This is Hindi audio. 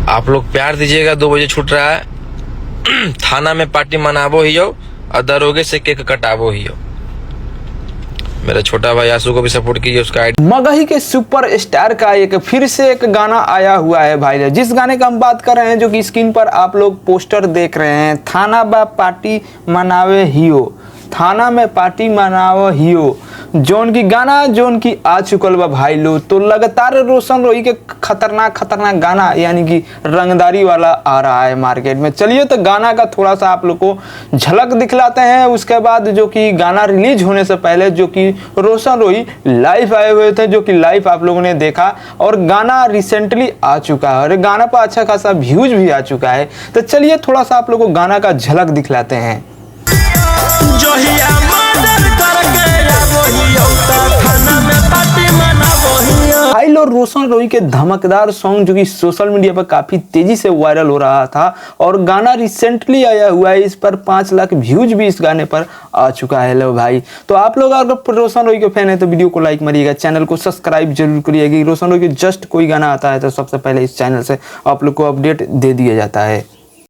आप लोग प्यार दीजिएगा, 2 बजे छूट रहा है। थाना में पार्टी मनाबो ही हो और दरोगे से केक कटाबो ही हो। मेरा छोटा भाई आंसू को भी सपोर्ट कीजिए। उसका मगही के सुपर स्टार का फिर से एक गाना आया हुआ है भाई, जिस गाने का हम बात कर रहे हैं, जो कि स्क्रीन पर आप लोग पोस्टर देख रहे हैं, थाना बा पार्टी मनावे हियो, थाना में पार्टी मनावे हियो, जोन की गाना जोन की आ चुकल बा भाई लो। तो लगातार रोशन रोही के खतरनाक गाना यानी कि रंगदारी वाला आ रहा है मार्केट में। चलिए तो गाना का थोड़ा सा आप लोग को झलक दिखलाते हैं। उसके बाद जो कि गाना रिलीज होने से पहले जो कि रोशन रोही लाइव आए हुए थे, जो कि लाइव आप लोगों ने देखा, और गाना रिसेंटली आ चुका है और गाना पर अच्छा खासा व्यूज भी आ चुका है। तो चलिए थोड़ा सा आप लोग को गाना का झलक दिखलाते हैं। भाई लोग रोशन रोही के धमकदार सॉन्ग जो कि सोशल मीडिया पर काफी तेजी से वायरल हो रहा था और गाना रिसेंटली आया हुआ है, इस पर 5 लाख व्यूज भी इस गाने पर आ चुका है। लो भाई, तो आप लोग अगर रोशन रोही के फैन है तो वीडियो को लाइक मारिएगा, चैनल को सब्सक्राइब जरूर करिएगा। रोशन रोही के जस्ट कोई गाना आता है तो सबसे पहले इस चैनल से आप लोग को अपडेट दे दिया जाता है।